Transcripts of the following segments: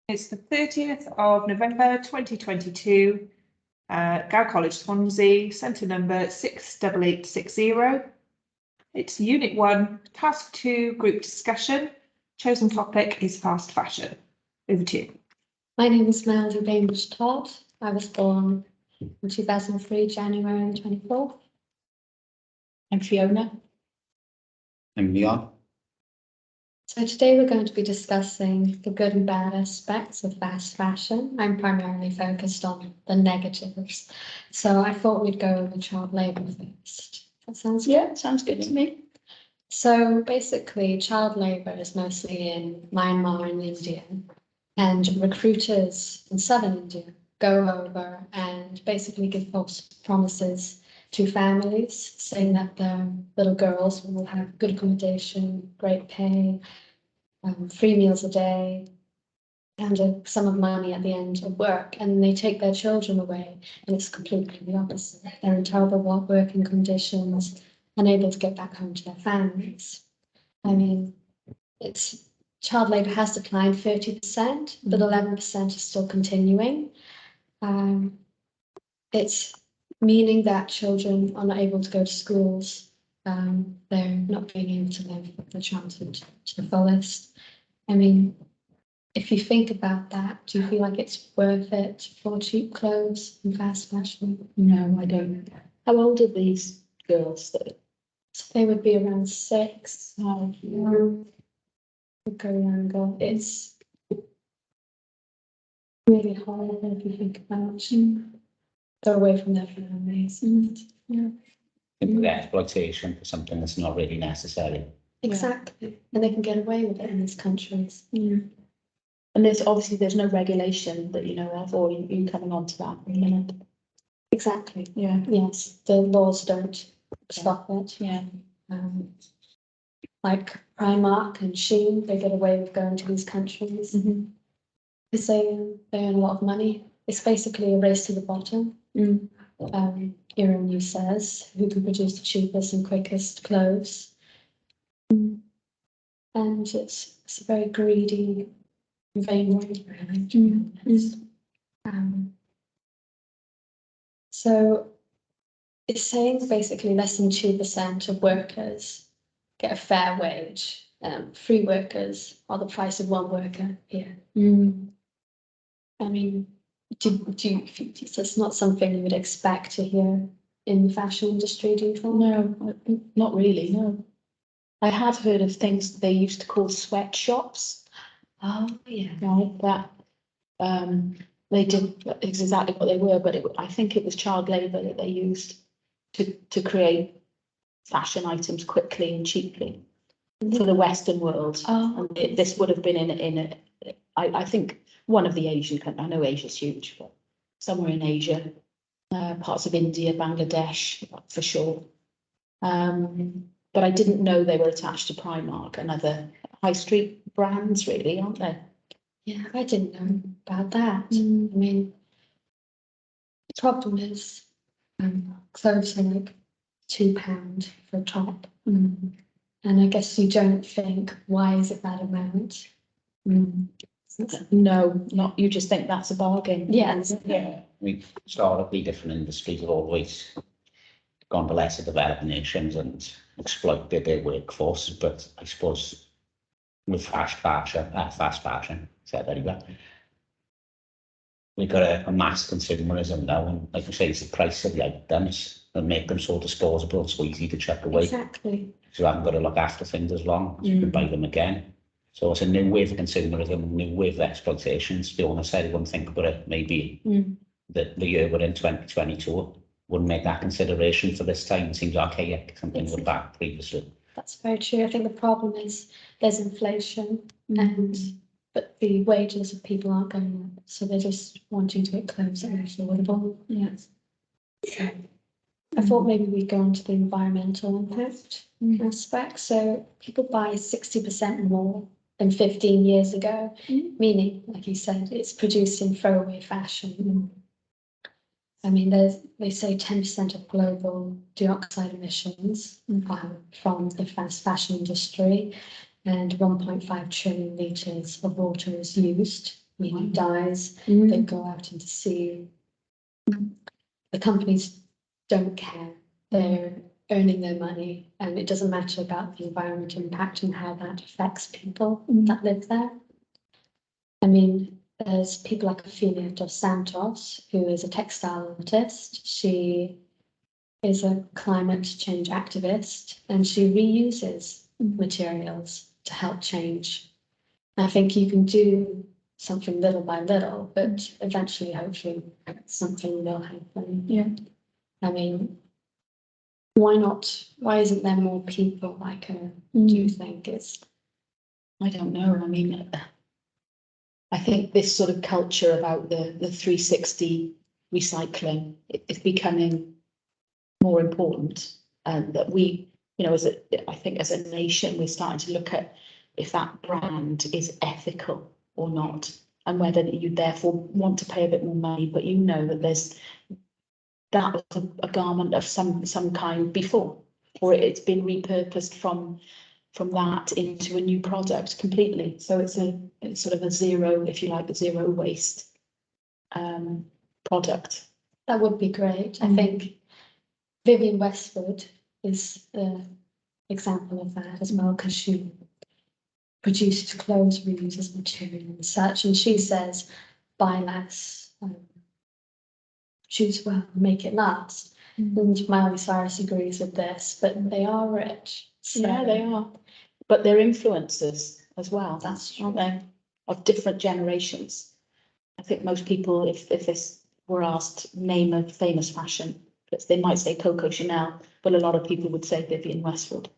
It's the 30th of November 2022, Gow College, Swansea, centre number 68860. It's Unit 1, Task 2, Group Discussion. Chosen topic is fast fashion. Over to you. My name is Melody Bainbridge Todd. I was born in 2003, January 24th. I'm Fiona. I'm Leon. So today we're going to be discussing the good and bad aspects of fast fashion. I'm primarily focused on the negatives. So I thought we'd go over child labour first. That sounds good? Yeah, sounds good to me. So basically, child labour is mostly in Myanmar and India, and recruiters in southern India go over and basically give false promises to families, saying that their little girls will have good accommodation, great pay, free meals a day, and a sum of money at the end of work, and they take their children away, and it's completely the opposite. They're in terrible working conditions, unable to get back home to their families. I mean, child labour has declined 30%, but 11% is still continuing. It's meaning that children are not able to go to schools. They're not being able to live their childhood to the fullest. I mean, if you think about that, do you feel like it's worth it for cheap clothes and fast fashion? No, I don't. How old are these girls though? So they would be around 6. Oh, Go younger. It's really horrible if you think about it. They're away from their families. Yeah. The exploitation for something that's not really necessary. Exactly. And they can get away with it in these countries. And there's no regulation that you know of, or you coming on to that in a minute. Exactly. Yeah. Yes, the laws don't stop it. Yeah. Like Primark and Shein, they get away with going to these countries. They say they earn a lot of money. It's basically a race to the bottom. Euronews says who can produce the cheapest and quickest clothes. And it's a very greedy, vain world, really, to be honest. So it's saying basically less than 2% of workers get a fair wage. 3 workers are the price of 1 worker here. I mean, it's not something you would expect to hear in the fashion industry, do you think? No, not really, no. I had heard of things they used to call sweatshops. Oh, yeah. Right, that they did exactly what they were, but I think it was child labour that they used to create fashion items quickly and cheaply for the Western world. Oh, And this would have been I think one of the Asian countries. I know Asia's huge, but somewhere in Asia, parts of India, Bangladesh, for sure. But I didn't know they were attached to Primark and other high street brands, really, aren't they? yeah, I didn't know about that. I mean, the problem is clothes are like £2 for a top. And I guess you don't think, why is it that amount? No, not you. Just think that's a bargain. Yes. Yeah. I mean, historically, different industries have always gone to lesser developed nations and exploited their workforce. But I suppose with fast fashion, said very well. We've got a mass consumerism now, and like you say, it's the price of the items that make them so disposable, so easy to chuck away. Exactly. So you haven't got to look after things as long as you can buy them again. So it's a new wave of consumerism, a new wave of exploitations. The owner said he wouldn't think about it. Maybe the year we're in 2022 wouldn't make that consideration for this time. It seems archaic, something would back previously. That's very true. I think the problem is there's inflation, but the wages of people aren't going up, so they're just wanting to get clothes that are affordable. Yes. So I thought maybe we'd go on to the environmental impact aspect. So people buy 60% more than 15 years ago, meaning, like you said, it's produced in throwaway fashion. I mean, they say 10% of global dioxide emissions from the fast fashion industry, and 1.5 trillion litres of water is used he dies, they go out into sea. The companies don't care. They're earning their money, and it doesn't matter about the environmental impact and how that affects people that live there. I mean, there's people like Ophelia dos Santos, who is a textile artist. She is a climate change activist, and she reuses materials to help change. I think you can do something little by little, but eventually, hopefully, something will happen. Yeah. I mean, why not? Why isn't there more people like her? Do you think it's? I don't know. I mean, I think this sort of culture about the 360 recycling is becoming more important, and that we, you know, I think as a nation, we're starting to look at if that brand is ethical or not, and whether you therefore want to pay a bit more money, but you know that that was a garment of some kind before, or it's been repurposed from that into a new product completely. So it's sort of a zero, if you like, a zero waste product. That would be great. I think Vivienne Westwood is an example of that as well, because she produces clothes, reuses material and such, and she says, buy less, choose well, make it last. And Miley Cyrus agrees with this, but they are rich. So Yeah, they are. But they're influencers as well, That's aren't they? Of different generations. I think most people, if this were asked, name a famous fashion, they might say Coco Chanel, but a lot of people would say Vivienne Westwood.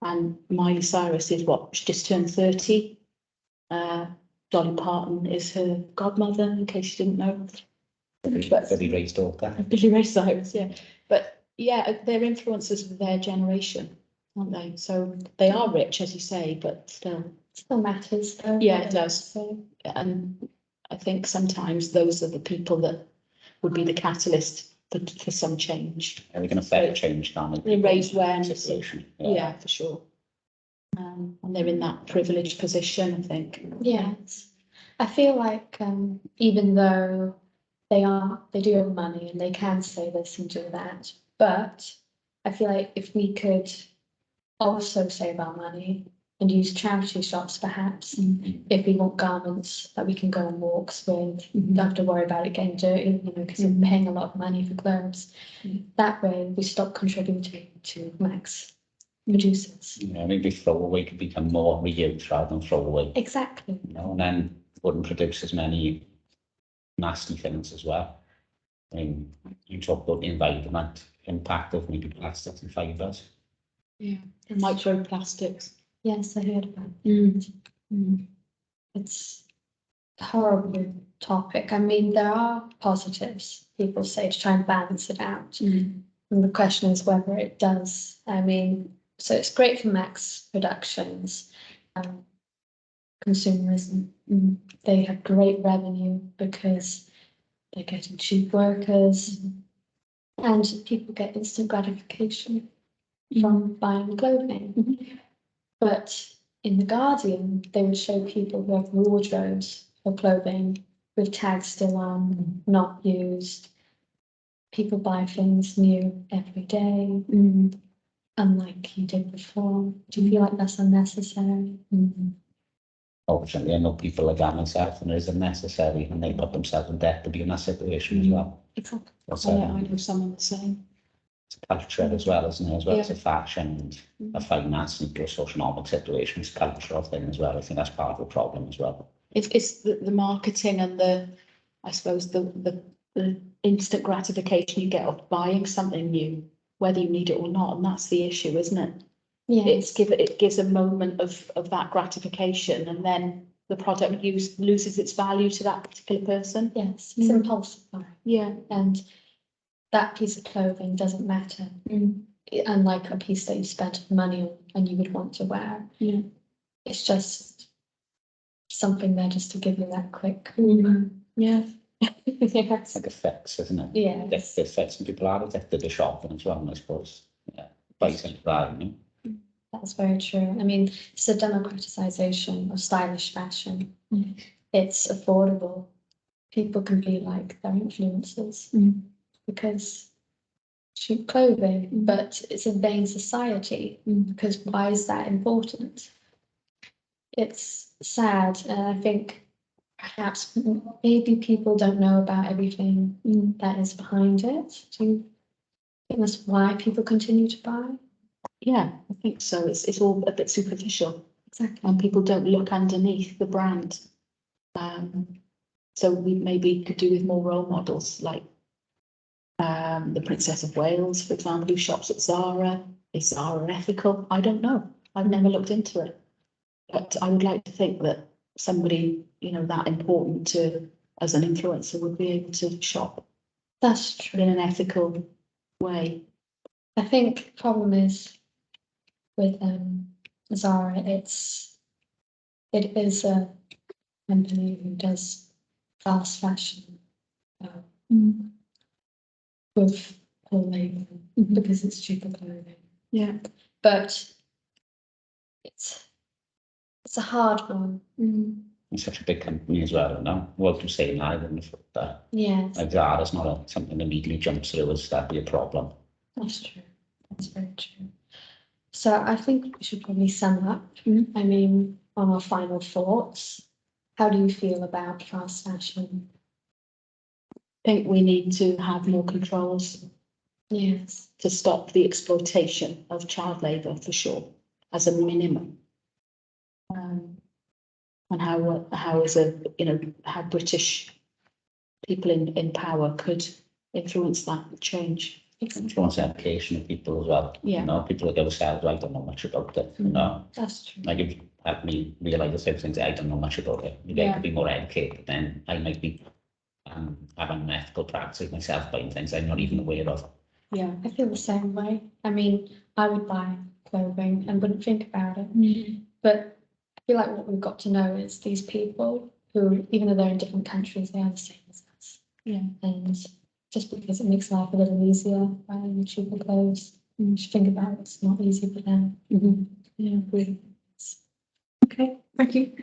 And Miley Cyrus is what, she just turned 30. Dolly Parton is her godmother, in case you didn't know. Billy Ray's daughter. Billy Ray Cyrus, yeah. But yeah, they're influencers of their generation, aren't they? So they are rich, as you say, but still. still matters though. Yeah, it does. So And I think sometimes those are the people that would be the catalyst for some change. And we can affect change, can't we? They raise awareness. Situation. Yeah, for sure. And they're in that privileged position, I think. yes, I feel like even though they do have money and they can say this and do that, but I feel like if we could also save our money and use charity shops perhaps, if we want garments that we can go on walks with, don't have to worry about it getting dirty, you know, because we're paying a lot of money for clothes. That way we stop contributing to max producers. You know, maybe throwaway could become more reuse rather than throwaway. Exactly. You know, and then wouldn't produce as many nasty things as well. I mean, you talk about the environment impact of maybe plastics and fibres. Yeah. Microplastics. Yes, I heard about it. It's a horrible topic. I mean, there are positives, people say, to try and balance it out. And the question is whether it does. I mean, so it's great for max productions, consumerism. They have great revenue because they're getting cheap workers, and people get instant gratification from buying clothing. But in The Guardian, they would show people who have wardrobes for clothing with tags still on, not used. People buy things new every day, unlike you did before. Do you feel like that's unnecessary? Fortunately, I know people like myself, and it is unnecessary, and they put themselves in debt to be in that situation as well. Exactly. It's, I know someone the same. it's a culture as well, isn't it? As well as Yeah. a fashion and a finance and a socioeconomic situation, it's a cultural thing as well. I think that's part of the problem as well. It's the marketing and I suppose the instant gratification you get of buying something new, whether you need it or not, and that's the issue, isn't it? Yes. It gives a moment of that gratification, and then the product loses its value to that particular person. Yes, it's impulsive buying. Yeah. And that piece of clothing doesn't matter. Unlike a piece that you spent money on and you would want to wear. Yeah. It's just something there just to give you that quick. Yeah. Yes. Like effects, isn't it? Yes. That affects some people are addicted to shopping as well, I suppose. Yeah, buy something that, you know. That's very true. I mean, it's a democratization of stylish fashion. it's affordable, people can be like their influencers Mm. because cheap clothing, but it's a vain society because why is that important? It's sad, and I think perhaps maybe people don't know about everything that is behind it. Do you think that's why people continue to buy? Yeah, I think so. It's all a bit superficial Exactly. and people don't look underneath the brand. So we maybe could do with more role models like the Princess of Wales, for example, who shops at Zara. Is Zara ethical? I don't know. I've never looked into it. But I would like to think that somebody, you know, that important to as an influencer would be able to shop That's true. in an ethical way. I think the problem is with Zara, it is a company who does fast fashion with poor labor because it's cheaper clothing. Yeah. But it's a hard one. It's such a big company as well, no? What to say now, I wouldn't have thought that. Yes, Like Zara's not something that immediately jumps through as that'd be a problem. that's true. That's very true. So I think we should probably sum up. I mean, on our final thoughts, how do you feel about fast fashion? I think we need to have more controls Yes. to stop the exploitation of child labour for sure, as a minimum. And how as a, you know, how British people in power could influence that change. Influence education of people as well. Yeah. You know, people like ourselves, I don't know much about it, you know. That's true. Like you've helped me realise the same things I don't know much about it. Maybe I could be more educated, then I might be having an ethical practice myself buying things I'm not even aware of. Yeah. I feel the same way. I mean, I would buy clothing and wouldn't think about it. But I feel like what we've got to know is these people who, even though they're in different countries, they are the same as us. Yeah. And just because it makes life a little easier buying cheaper clothes, you should think about it's not easy for them. Yeah, really. Okay, thank you.